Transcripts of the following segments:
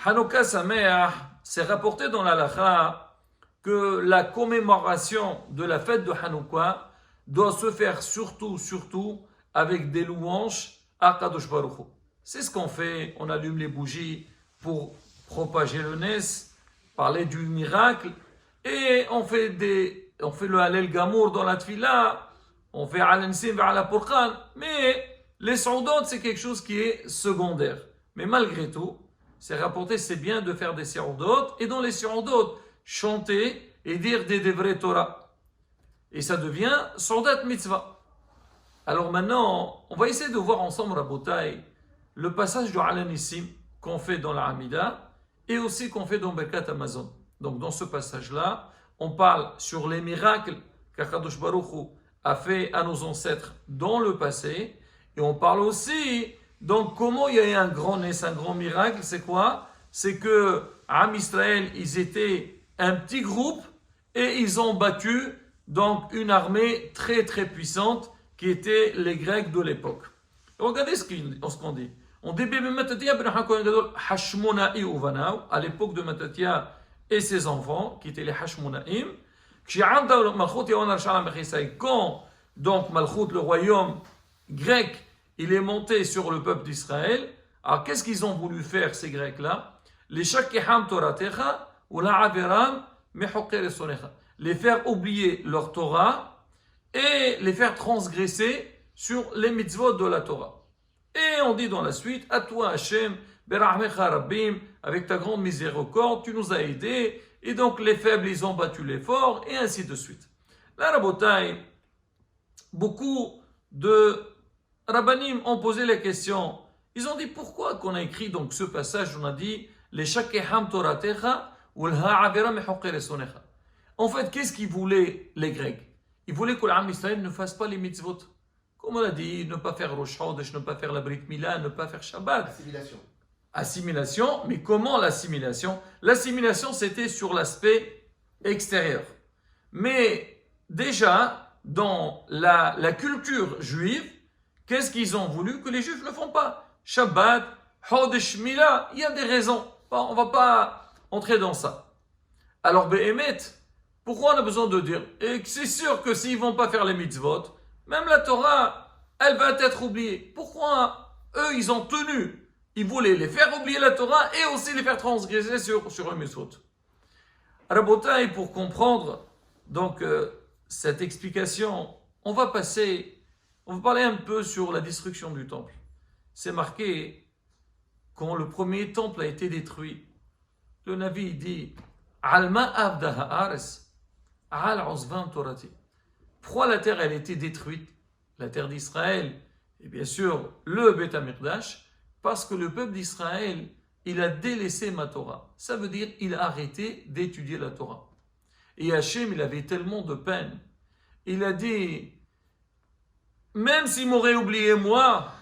Hanouka Sameach, c'est rapporté dans l'Halakha que la commémoration de la fête de Hanouka doit se faire surtout avec des louanges à Kadosh Baruch Hu. C'est ce qu'on fait, on allume les bougies pour propager le Nes, parler du miracle, et on fait le Hallel Gamour dans la Tfila, on fait Al-Nsim vers la Purqan, mais les Saoudot, c'est quelque chose qui est secondaire. Mais malgré tout, c'est rapporté, c'est bien de faire des Saoudot, et dans les Saoudot, chanter et dire des vrais Torah. Et ça devient Saudat Mitzvah. Alors maintenant, on va essayer de voir ensemble, Rabotai, le passage du Al-Nissim qu'on fait dans la Hamida et aussi qu'on fait dans Birkat Amazon. Donc dans ce passage-là, on parle sur les miracles qu'Akadosh Baruch Hu a fait à nos ancêtres dans le passé, et on parle aussi donc comment il y a eu un grand miracle. C'est quoi? C'est que Am Israël, ils étaient un petit groupe et ils ont battu donc une armée très puissante qui était les Grecs de l'époque. Regardez ce qu'on dit. On dit à l'époque de Matatia et ses enfants, qui étaient les Hashmonaïm, quand donc Malchut, le royaume grec, il est monté sur le peuple d'Israël, alors qu'est-ce qu'ils ont voulu faire ces Grecs-là? Les Shakiham Toratecha ou la Averam Mehoker Sonecha. Les faire oublier leur Torah et les faire transgresser sur les mitzvot de la Torah. Et on dit dans la suite, à toi Hachem, Berahmecha Rabbim, avec ta grande miséricorde, tu nous as aidés, et donc les faibles, ils ont battu les forts, et ainsi de suite. La Rabotai, beaucoup de Rabbanim ont posé la question, ils ont dit pourquoi qu'on a écrit donc ce passage, on a dit, les Shakeham Toratecha, ou le Ha'avera Mehoker Sonecha. En fait, qu'est-ce qu'ils voulaient les Grecs? Ils voulaient que l'Am Israël ne fasse pas les mitzvot. Comme on a dit, ne pas faire Rosh Chodesh, ne pas faire la Brit Mila, ne pas faire Shabbat. Assimilation, mais comment l'assimilation? L'assimilation, c'était sur l'aspect extérieur. Mais déjà, dans la culture juive, qu'est-ce qu'ils ont voulu? Que les Juifs ne font pas. Shabbat, Chodesh Mila, il y a des raisons. Bon, on ne va pas entrer dans ça. Alors, Behemet, pourquoi on a besoin de dire? Et c'est sûr que s'ils ne vont pas faire les mitzvot, même la Torah, elle va être oubliée. Pourquoi eux, ils ont tenu? Ils voulaient les faire oublier la Torah et aussi les faire transgresser sur un mitzvot. Rabotai, pour comprendre donc cette explication, on va parler un peu sur la destruction du temple. C'est marqué quand le premier temple a été détruit. Le Navi dit Alma Abda Haares Al Osvan Torati. Pourquoi la terre elle a été détruite? La terre d'Israël, et bien sûr le Beth Amikdash, parce que le peuple d'Israël, il a délaissé ma Torah. Ça veut dire il a arrêté d'étudier la Torah. Et Hachem, il avait tellement de peine. Il a dit, même s'il m'aurait oublié moi,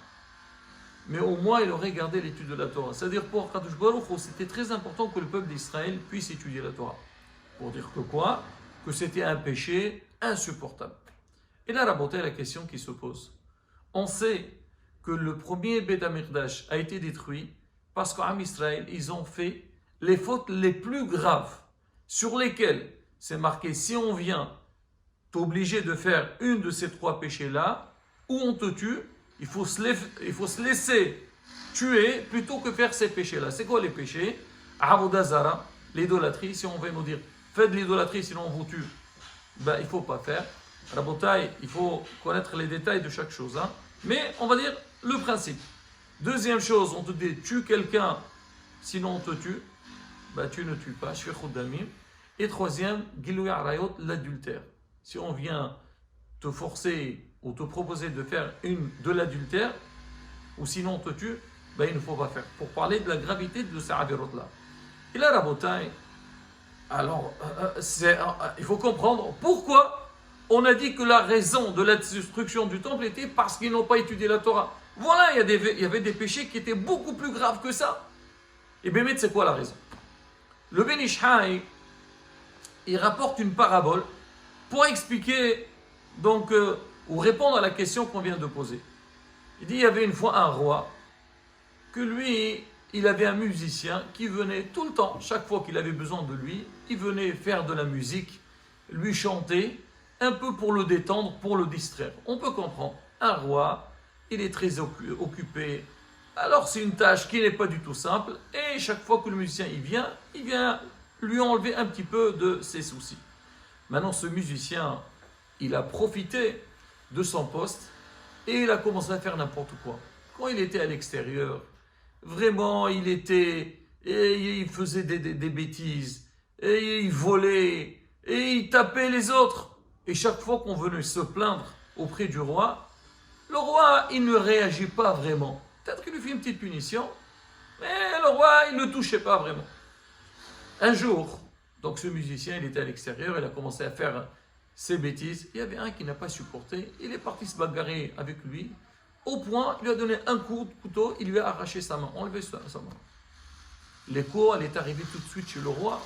mais au moins il aurait gardé l'étude de la Torah. C'est-à-dire pour Kadosh Baruch Hu, c'était très important que le peuple d'Israël puisse étudier la Torah. Pour dire que quoi? Que c'était un péché insupportable. Et là, Rabotai, la question qui se pose. On sait que le premier Beth Amikdash a été détruit parce qu'en Israël, ils ont fait les fautes les plus graves sur lesquelles c'est marqué, si on vient t'obliger de faire une de ces trois péchés-là, ou on te tue, il faut se laisser tuer plutôt que faire ces péchés-là. C'est quoi les péchés? Avodah Zara, l'idolâtrie. Si on veut nous dire, faites de l'idolâtrie sinon on vous tue, ben, il ne faut pas faire. Rabotai, il faut connaître les détails de chaque chose. Hein. Mais on va dire le principe. Deuxième chose, on te dit, tue quelqu'un, sinon on te tue. Ben, tu ne tues pas. Et troisième, Gilui Arayot, l'adultère. Si on vient te forcer ou te proposer de faire de l'adultère, ou sinon on te tue, ben, il ne faut pas faire. Pour parler de la gravité de ces avirot-là. Et là, Rabotai, alors, il faut comprendre pourquoi on a dit que la raison de la destruction du temple était parce qu'ils n'ont pas étudié la Torah. Voilà, il y avait des péchés qui étaient beaucoup plus graves que ça. Et bien, c'est quoi la raison? Le Ben Ish Hai, il rapporte une parabole pour expliquer, donc, ou répondre à la question qu'on vient de poser. Il dit, il y avait une fois un roi, que lui, il avait un musicien qui venait tout le temps, chaque fois qu'il avait besoin de lui, il venait faire de la musique, lui chanter, un peu pour le détendre, pour le distraire. On peut comprendre, un roi, il est très occupé, alors c'est une tâche qui n'est pas du tout simple, et chaque fois que le musicien il vient lui enlever un petit peu de ses soucis. Maintenant, ce musicien, il a profité de son poste, et il a commencé à faire n'importe quoi. Quand il était à l'extérieur, vraiment, il faisait des bêtises, et il volait, et il tapait les autres. Et chaque fois qu'on venait se plaindre auprès du roi, le roi, il ne réagit pas vraiment. Peut-être qu'il lui fait une petite punition, mais le roi, il ne touchait pas vraiment. Un jour, donc ce musicien, il était à l'extérieur, il a commencé à faire ses bêtises. Il y avait un qui n'a pas supporté, il est parti se bagarrer avec lui, au point, il lui a donné un coup de couteau, il lui a arraché sa main, enlevé sa main. L'écho, elle est arrivée tout de suite chez le roi.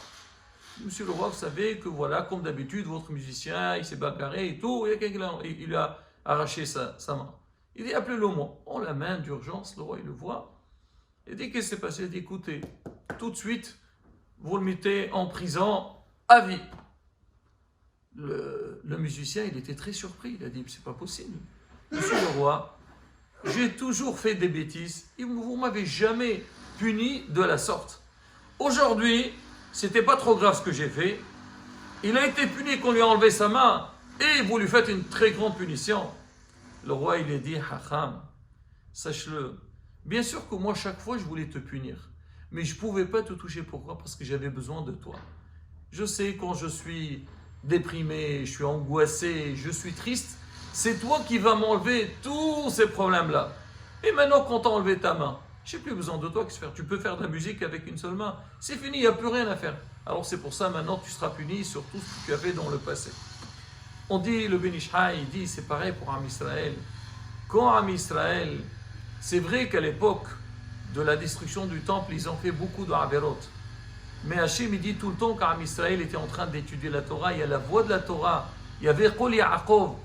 Monsieur le roi, vous savez que voilà, comme d'habitude, votre musicien, il s'est bagarré et tout, et il lui a arraché sa main. Il dit, appelez-le-moi. On l'amène d'urgence, le roi, il le voit. Il dit, qu'est-ce qui s'est passé? Il dit, écoutez, tout de suite, vous le mettez en prison à vie. Le musicien, il était très surpris. Il a dit, c'est pas possible. Monsieur le roi, j'ai toujours fait des bêtises et vous ne m'avez jamais puni de la sorte. Aujourd'hui, c'était pas trop grave ce que j'ai fait. Il a été puni qu'on lui a enlevé sa main et vous lui faites une très grande punition. Le roi, il a dit, Hacham, sache-le, bien sûr que moi, chaque fois, je voulais te punir. Mais je ne pouvais pas te toucher. Pourquoi? Parce que j'avais besoin de toi. Je sais, quand je suis déprimé, je suis angoissé, je suis triste, c'est toi qui vas m'enlever tous ces problèmes-là. Et maintenant, quand tu as enlevé ta main, je n'ai plus besoin de toi. Qu'est-ce que faire? Tu peux faire de la musique avec une seule main. C'est fini, il n'y a plus rien à faire. Alors c'est pour ça, maintenant, tu seras puni sur tout ce que tu as fait dans le passé. On dit, le Ben Ish Chai, il dit, c'est pareil pour Am Israël. Quand Am Israël, c'est vrai qu'à l'époque de la destruction du temple, ils ont fait beaucoup de Averot. Mais Hachem, il dit tout le temps qu'Am Israël était en train d'étudier la Torah, il y a la voix de la Torah, il y avait Qol Yaakov.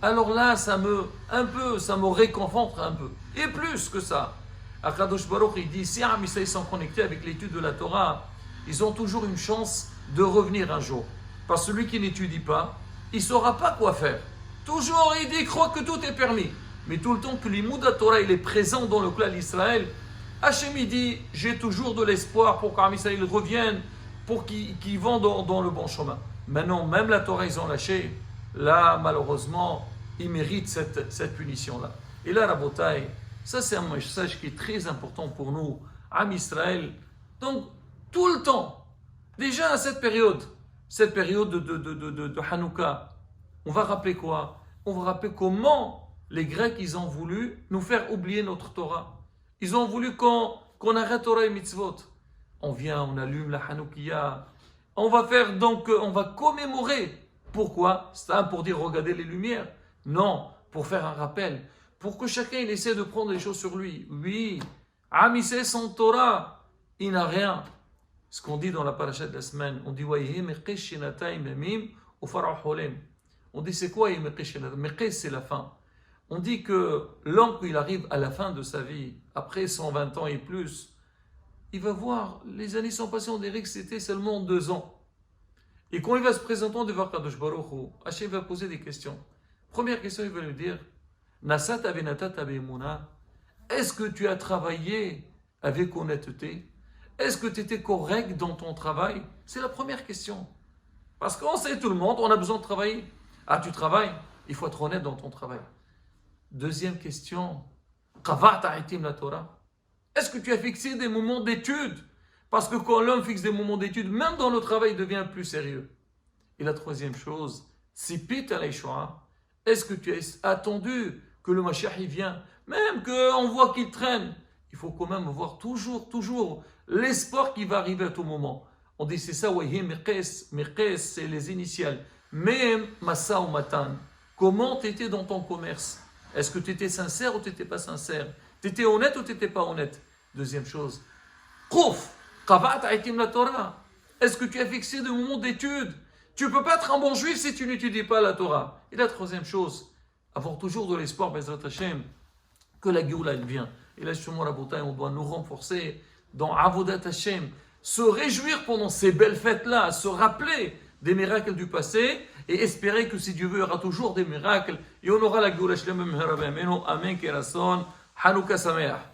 Alors là, ça me réconforte un peu. Et plus que ça, Akadosh Baruch, il dit, si Am Israël sont connectés avec l'étude de la Torah, ils ont toujours une chance de revenir un jour. Parce que celui qui n'étudie pas, il ne saura pas quoi faire. Toujours, il dit, il croit que tout est permis. Mais tout le temps que l'Imoud Torah il est présent dans le clan d'Israël, Hachem il dit, j'ai toujours de l'espoir pour qu'Am Israël revienne, pour qu'ils vont dans le bon chemin. Maintenant, même la Torah, ils ont lâché. Là, malheureusement, ils méritent cette punition-là. Et là, Rabotai, ça c'est un message qui est très important pour nous, Am Israël. Donc, tout le temps, déjà à cette période de Hanouka, on va rappeler quoi? On va rappeler comment les Grecs, ils ont voulu nous faire oublier notre Torah. Ils ont voulu qu'on arrête Torah et Mitzvot. On vient, on allume la Hanoukia. On va commémorer. Pourquoi? C'est un pour dire regardez les lumières. Non, pour faire un rappel. Pour que chacun il essaie de prendre les choses sur lui. Oui, Am Israël sans Torah, il n'a rien. Ce qu'on dit dans la paracha de la semaine, on dit on dit c'est quoi Meqesh, c'est la fin. On dit que l'homme, quand il arrive à la fin de sa vie, après 120 ans et plus, il va voir, les années sont passées, on dirait que c'était seulement 2 ans. Et quand il va se présenter devant Kadosh Baruch Hu, Hachem va poser des questions. Première question, il va lui dire, Nasat avenatat abemuna, est-ce que tu as travaillé avec honnêteté? Est-ce que tu étais correct dans ton travail? C'est la première question. Parce qu'on sait tout le monde, on a besoin de travailler. Ah, tu travailles? Il faut être honnête dans ton travail. Deuxième question, la Torah. Est-ce que tu as fixé des moments d'étude? Parce que quand l'homme fixe des moments d'étude, même dans le travail, il devient plus sérieux. Et la troisième chose, est-ce que tu as attendu que le Mashiach il vient? Même qu'on voit qu'il traîne, il faut quand même voir toujours l'espoir qui va arriver à tout moment. On dit c'est ça, Mirqes, c'est les initiales. Même Massa ou Matan. Comment tu étais dans ton commerce? Est-ce que tu étais sincère ou tu n'étais pas sincère? Tu étais honnête ou tu n'étais pas honnête? Deuxième chose, la Torah. Est-ce que tu as fixé des moments d'étude? Tu ne peux pas être un bon juif si tu n'étudies pas la Torah. Et la troisième chose, avoir toujours de l'espoir, Bezrat Hashem, que la Géoula vient. Et là, justement, la bouteille, on doit nous renforcer dans Avodat Hashem, se réjouir pendant ces belles fêtes-là, se rappeler des miracles du passé et espérer que si Dieu veut, il y aura toujours des miracles et on aura la Géoula Shlema Mehera B'Yameinu. Amen, Kerason, Hanouka Sameach.